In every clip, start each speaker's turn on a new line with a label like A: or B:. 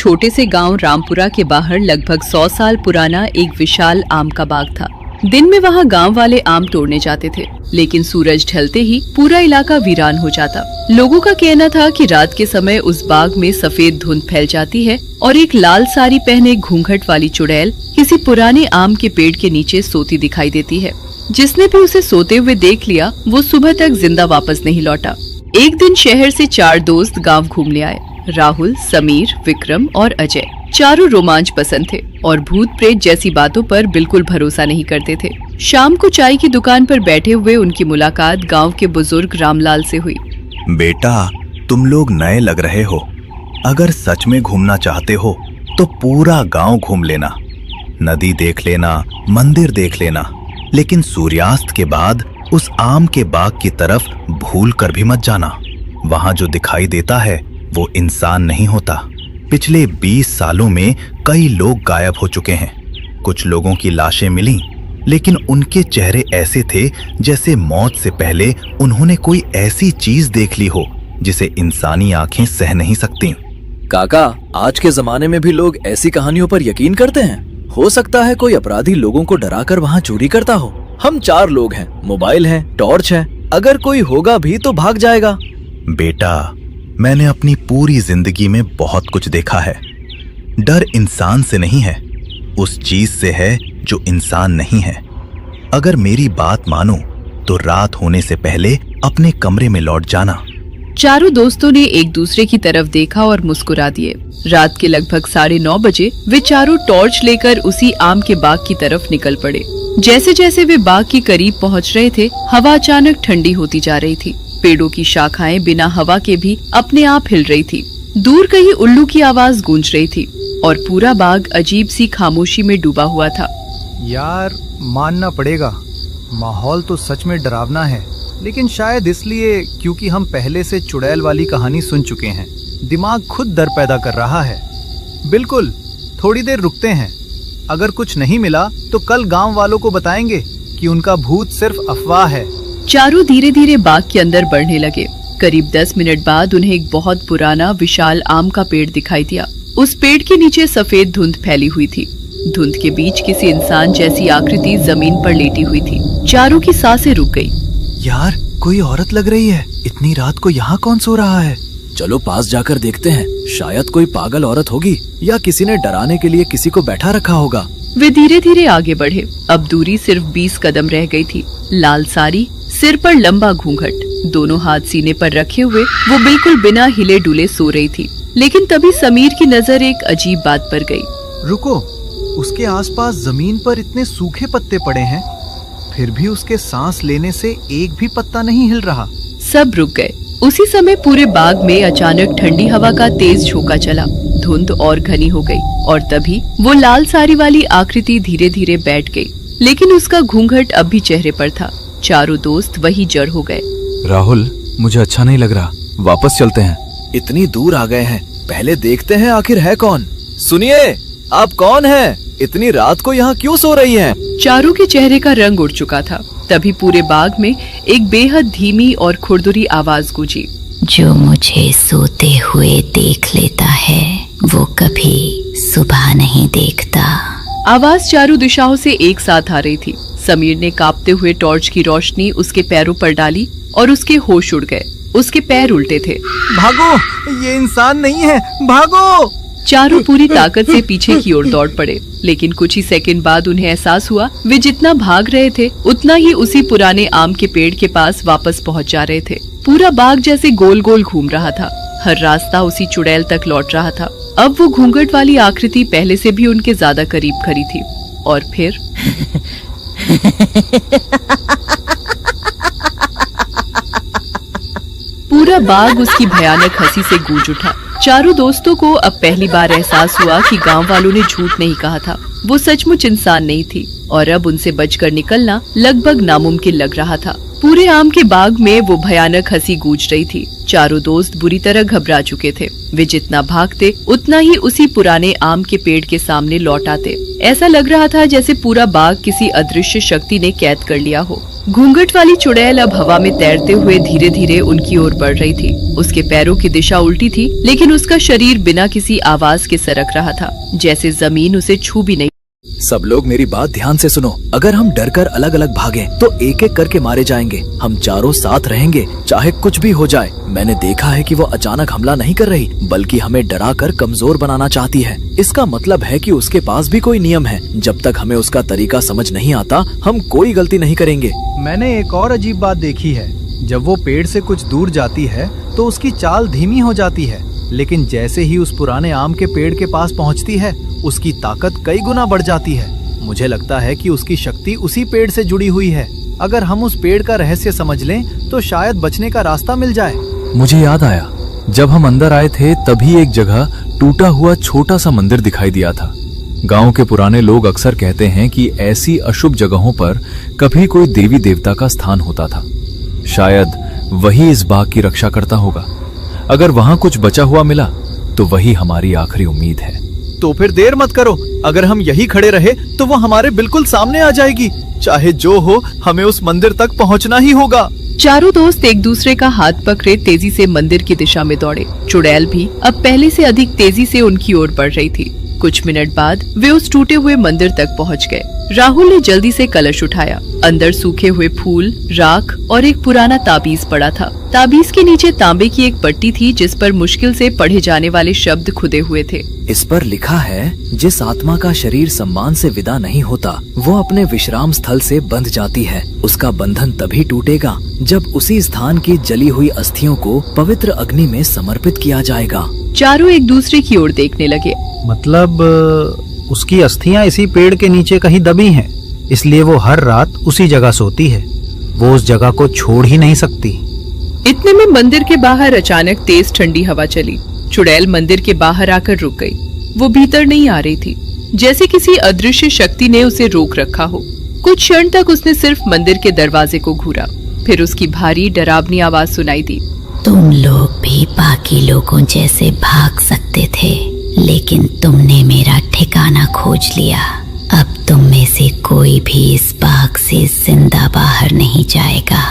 A: छोटे से गांव रामपुरा के बाहर लगभग 100 साल पुराना एक विशाल आम का बाग था। दिन में वहां गांव वाले आम तोड़ने जाते थे, लेकिन सूरज ढलते ही पूरा इलाका वीरान हो जाता। लोगों का कहना था कि रात के समय उस बाग में सफेद धुंध फैल जाती है और एक लाल साड़ी पहने घूंघट वाली चुड़ैल किसी पुराने आम के पेड़ के नीचे सोती दिखाई देती है। जिसने भी उसे सोते हुए देख लिया वो सुबह तक जिंदा वापस नहीं लौटा। एक दिन शहर से 4 दोस्त गांव घूमने आए। राहुल, समीर, विक्रम और अजय चारों रोमांच पसंद थे और भूत प्रेत जैसी बातों पर बिल्कुल भरोसा नहीं करते थे। शाम को चाय की दुकान पर बैठे हुए उनकी मुलाकात गांव के बुजुर्ग रामलाल से हुई।
B: बेटा, तुम लोग नए लग रहे हो। अगर सच में घूमना चाहते हो तो पूरा गांव घूम लेना, नदी देख लेना, मंदिर देख लेना, लेकिन सूर्यास्त के बाद उस आम के बाग की तरफ भूल कर भी मत जाना। वहां जो दिखाई देता है वो इंसान नहीं होता। पिछले 20 सालों में कई लोग गायब हो चुके हैं। कुछ लोगों की लाशें मिली, लेकिन उनके चेहरे ऐसे थे जैसे मौत से पहले उन्होंने कोई ऐसी चीज देख ली हो जिसे इंसानी आंखें सह नहीं सकती।
C: काका, आज के जमाने में भी लोग ऐसी कहानियों पर यकीन करते हैं? हो सकता है कोई अपराधी लोगों को डराकर वहाँ चोरी करता हो। हम 4 लोग हैं, मोबाइल है, टॉर्च है, अगर कोई होगा भी तो भाग जाएगा।
B: बेटा, मैंने अपनी पूरी जिंदगी में बहुत कुछ देखा है। डर इंसान से नहीं है, उस चीज से है जो इंसान नहीं है। अगर मेरी बात मानो तो रात होने से पहले अपने कमरे में लौट जाना।
A: चारों दोस्तों ने एक दूसरे की तरफ देखा और मुस्कुरा दिए। रात के लगभग 9:30 बजे वे चारों टॉर्च लेकर उसी आम के बाग की तरफ निकल पड़े। जैसे जैसे वे बाग के करीब पहुंच रहे थे, हवा अचानक ठंडी होती जा रही थी। पेड़ों की शाखाएं बिना हवा के भी अपने आप हिल रही थी। दूर कहीं उल्लू की आवाज गूंज रही थी और पूरा बाग अजीब सी खामोशी में डूबा हुआ था।
D: यार, मानना पड़ेगा, माहौल तो सच में डरावना है, लेकिन शायद इसलिए क्योंकि हम पहले से चुड़ैल वाली कहानी सुन चुके हैं। दिमाग खुद डर पैदा कर रहा है। बिल्कुल, थोड़ी देर रुकते हैं। अगर कुछ नहीं मिला तो कल गांव वालों को बताएंगे कि उनका भूत सिर्फ अफवाह है।
A: चारों धीरे धीरे बाग के अंदर बढ़ने लगे। करीब 10 मिनट बाद उन्हें एक बहुत पुराना विशाल आम का पेड़ दिखाई दिया। उस पेड़ के नीचे सफेद धुंध फैली हुई थी। धुंध के बीच किसी इंसान जैसी आकृति जमीन पर लेटी हुई थी। चारों की सांसें रुक गई।
D: यार, कोई औरत लग रही है। इतनी रात को यहाँ कौन सो रहा है?
C: चलो पास जाकर देखते हैं, शायद कोई पागल औरत होगी या किसी ने डराने के लिए किसी को बैठा रखा होगा।
A: वे धीरे धीरे आगे बढ़े। अब दूरी सिर्फ 20 कदम रह गई थी। लाल साड़ी, सिर पर लंबा घूंघट, दोनों हाथ सीने पर रखे हुए वो बिल्कुल बिना हिले डुले सो रही थी। लेकिन तभी समीर की नजर एक अजीब बात पर गई।
D: रुको, उसके आसपास जमीन पर इतने सूखे पत्ते पड़े हैं, फिर भी उसके सांस लेने से एक भी पत्ता नहीं हिल रहा।
A: सब रुक गए। उसी समय पूरे बाग में अचानक ठंडी हवा का तेज झोंका चला। धुंध और घनी हो गई और तभी वो लाल साड़ी वाली आकृति धीरे धीरे बैठ गई, लेकिन उसका घूंघट अब भी चेहरे पर था। चारों दोस्त वही जड़ हो गए।
C: राहुल, मुझे अच्छा नहीं लग रहा, वापस चलते हैं। इतनी दूर आ गए हैं, पहले देखते हैं आखिर है कौन। सुनिए, आप कौन हैं? इतनी रात को यहाँ क्यों सो रही हैं?
A: चारों के चेहरे का रंग उड़ चुका था। तभी पूरे बाग में एक बेहद धीमी और खुरदुरी आवाज गूंजी।
E: जो मुझे सोते हुए देख लेता है वो कभी सुबह नहीं देखता।
A: आवाज चारों दिशाओं से एक साथ आ रही थी। समीर ने कांपते हुए टॉर्च की रोशनी उसके पैरों पर डाली और उसके होश उड़ गए। उसके पैर उल्टे थे।
D: भागो, ये इंसान नहीं है, भागो!
A: चारों पूरी ताकत से पीछे की ओर दौड़ पड़े, लेकिन कुछ ही सेकंड बाद उन्हें एहसास हुआ वे जितना भाग रहे थे उतना ही उसी पुराने आम के पेड़ के पास वापस पहुंच जा रहे थे। पूरा बाग जैसे गोल गोल घूम रहा था। हर रास्ता उसी चुड़ैल तक लौट रहा था। अब वो घूंघट वाली आकृति पहले से भी उनके ज्यादा करीब खड़ी थी। और फिर पूरा बाग उसकी भयानक हंसी से गूंज उठा। चारों दोस्तों को अब पहली बार एहसास हुआ कि गांव वालों ने झूठ नहीं कहा था। वो सचमुच इंसान नहीं थी और अब उनसे बचकर निकलना लगभग नामुमकिन लग रहा था। पूरे आम के बाग में वो भयानक हंसी गूंज रही थी। चारों दोस्त बुरी तरह घबरा चुके थे। वे जितना भागते उतना ही उसी पुराने आम के पेड़ के सामने लौट आते। ऐसा लग रहा था जैसे पूरा बाग किसी अदृश्य शक्ति ने कैद कर लिया हो। घूंघट वाली चुड़ैल अब हवा में तैरते हुए धीरे धीरे उनकी ओर बढ़ रही थी। उसके पैरों की दिशा उल्टी थी, लेकिन उसका शरीर बिना किसी आवाज के सरक रहा था, जैसे जमीन उसे छू भी नहीं।
C: सब लोग मेरी बात ध्यान से सुनो। अगर हम डरकर अलग अलग भागें तो एक एक करके मारे जाएंगे। हम चारों साथ रहेंगे, चाहे कुछ भी हो जाए। मैंने देखा है कि वो अचानक हमला नहीं कर रही, बल्कि हमें डरा कर कमजोर बनाना चाहती है। इसका मतलब है कि उसके पास भी कोई नियम है। जब तक हमें उसका तरीका समझ नहीं आता, हम कोई गलती नहीं करेंगे।
D: मैंने एक और अजीब बात देखी है। जब वो पेड़ से कुछ दूर जाती है तो उसकी चाल धीमी हो जाती है, लेकिन जैसे ही उस पुराने आम के पेड़ के पास पहुंचती है, उसकी ताकत कई गुना बढ़ जाती है। मुझे लगता है कि उसकी शक्ति उसी पेड़ से जुड़ी हुई है। अगर हम उस पेड़ का रहस्य समझ लें तो शायद बचने का रास्ता मिल जाए।
F: मुझे याद आया, जब हम अंदर आए थे तभी एक जगह टूटा हुआ छोटा सा मंदिर दिखाई दिया था। गांव के पुराने लोग अक्सर कहते हैं कि ऐसी अशुभ जगहों पर कभी कोई देवी देवता का स्थान होता था। शायद वही इस बाग की रक्षा करता होगा। अगर वहां कुछ बचा हुआ मिला तो वही हमारी आखिरी उम्मीद है।
D: तो फिर देर मत करो। अगर हम यही खड़े रहे तो वो हमारे बिल्कुल सामने आ जाएगी। चाहे जो हो, हमें उस मंदिर तक पहुंचना ही होगा।
A: चारों दोस्त एक दूसरे का हाथ पकड़े तेजी से मंदिर की दिशा में दौड़े। चुड़ैल भी अब पहले से अधिक तेजी से उनकी ओर बढ़ रही थी। कुछ मिनट बाद वे उस टूटे हुए मंदिर तक पहुंच गए। राहुल ने जल्दी से कलश उठाया। अंदर सूखे हुए फूल, राख और एक पुराना ताबीज पड़ा था। ताबीज के नीचे तांबे की एक पट्टी थी, जिस पर मुश्किल से पढ़े जाने वाले शब्द खुदे हुए थे।
C: इस पर लिखा है, जिस आत्मा का शरीर सम्मान से विदा नहीं होता, वो अपने विश्राम स्थल से बंध जाती है। उसका बंधन तभी टूटेगा जब उसी स्थान की जली हुई अस्थियों को पवित्र अग्नि में समर्पित किया जाएगा।
A: चारों एक दूसरे की ओर देखने लगे।
D: मतलब उसकी अस्थियां इसी पेड़ के नीचे कहीं दबी हैं, इसलिए वो हर रात उसी जगह सोती है। वो उस जगह को छोड़ ही नहीं सकती।
A: इतने में मंदिर के बाहर अचानक तेज ठंडी हवा चली। चुड़ैल मंदिर के बाहर आकर रुक गई। वो भीतर नहीं आ रही थी, जैसे किसी अदृश्य शक्ति ने उसे रोक रखा हो। कुछ क्षण तक उसने सिर्फ मंदिर के दरवाजे को घूरा, फिर उसकी भारी डरावनी आवाज सुनाई दी।
E: तुम लोग भी बाकी लोगों जैसे भाग सकते थे, लेकिन तुमने मेरा ठिकाना खोज लिया। अब तुम में से कोई भी इस बाग से जिंदा बाहर नहीं जाएगा।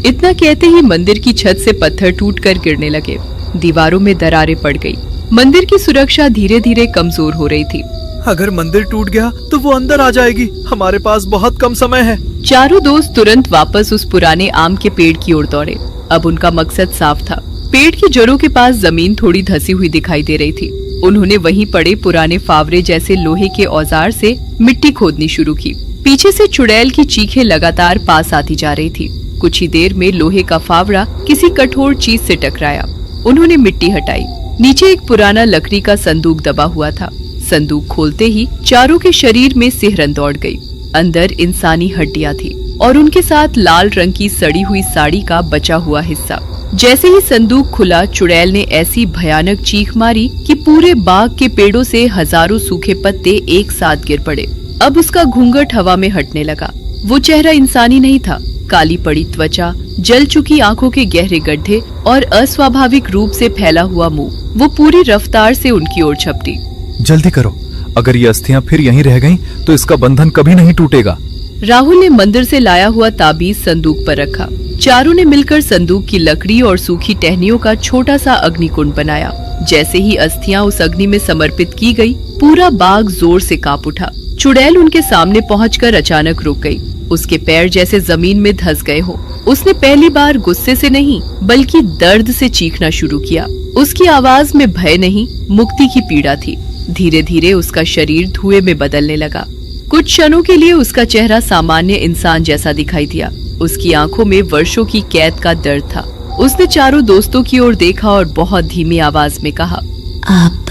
A: इतना कहते ही मंदिर की छत से पत्थर टूटकर गिरने लगे। दीवारों में दरारें पड़ गई। मंदिर की सुरक्षा धीरे धीरे कमजोर हो रही थी।
D: अगर मंदिर टूट गया तो वो अंदर आ जाएगी। हमारे पास बहुत कम समय है।
A: चारों दोस्त तुरंत वापस उस पुराने आम के पेड़ की ओर दौड़े। अब उनका मकसद साफ था। पेड़ की जड़ों के पास जमीन थोड़ी धसी हुई दिखाई दे रही थी। उन्होंने वहीं पड़े पुराने फावड़े जैसे लोहे के औजार से मिट्टी खोदनी शुरू की। पीछे से चुड़ैल की चीखें लगातार पास आती जा रही थी। कुछ ही देर में लोहे का फावड़ा किसी कठोर चीज से टकराया। उन्होंने मिट्टी हटाई। नीचे एक पुराना लकड़ी का संदूक दबा हुआ था। संदूक खोलते ही चारों के शरीर में सिहरन दौड़ गई। अंदर इंसानी हड्डियां थी और उनके साथ लाल रंग की सड़ी हुई साड़ी का बचा हुआ हिस्सा। जैसे ही संदूक खुला, चुड़ैल ने ऐसी भयानक चीख मारी कि पूरे बाग के पेड़ों से हजारों सूखे पत्ते एक साथ गिर पड़े। अब उसका घूंघट हवा में हटने लगा। वो चेहरा इंसानी नहीं था। काली पड़ी त्वचा, जल चुकी आंखों के गहरे गड्ढे और अस्वाभाविक रूप से फैला हुआ मुंह। वो पूरी रफ्तार से उनकी ओर झपटी।
F: जल्दी करो, अगर ये अस्थियां फिर यहीं रह गईं, तो इसका बंधन कभी नहीं टूटेगा।
A: राहुल ने मंदिर से लाया हुआ ताबीज संदूक पर रखा। चारों ने मिलकर संदूक की लकड़ी और सूखी टहनियों का छोटा सा अग्निकुंड बनाया। जैसे ही अस्थियां उस अग्नि में समर्पित की गई, पूरा बाग जोर से कांप उठा। चुड़ैल उनके सामने पहुंचकर अचानक रुक गई। उसके पैर जैसे जमीन में धंस गए हो। उसने पहली बार गुस्से से नहीं, बल्कि दर्द से चीखना शुरू किया। उसकी आवाज में भय नहीं, मुक्ति की पीड़ा थी। धीरे धीरे उसका शरीर धुएं में बदलने लगा। कुछ क्षणों के लिए उसका चेहरा सामान्य इंसान जैसा दिखाई दिया। उसकी आंखों में वर्षों की कैद का दर्द था। उसने चारों दोस्तों की ओर देखा और बहुत धीमी आवाज में कहा,
E: अब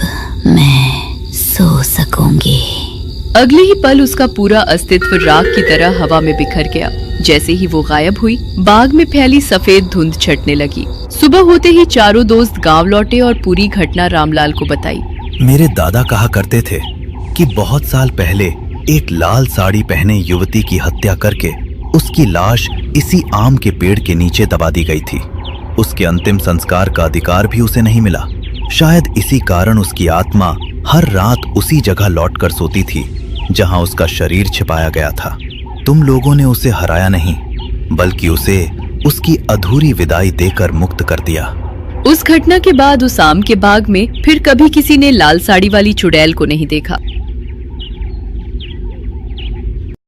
E: मैं सो सकूंगी।
A: अगले ही पल उसका पूरा अस्तित्व राख की तरह हवा में बिखर गया। जैसे ही वो गायब हुई, बाग में फैली सफेद धुंध छटने लगी। सुबह होते ही चारों दोस्त गांव लौटे और पूरी घटना रामलाल को बताई।
B: मेरे दादा कहा करते थे कि बहुत साल पहले एक लाल साड़ी पहने युवती की हत्या करके उसकी लाश इसी आम के पेड़ के नीचे दबा दी गई थी। उसके अंतिम संस्कार का अधिकार भी उसे नहीं मिला। शायद इसी कारण उसकी आत्मा हर रात उसी जगह लौटकर सोती थी जहां उसका शरीर छिपाया गया था। तुम लोगों ने उसे हराया नहीं, बल्कि उसे उसकी अधूरी विदाई देकर मुक्त कर दिया।
A: उस घटना के बाद उस आम के बाग में फिर कभी किसी ने लाल साड़ी वाली चुड़ैल को नहीं देखा।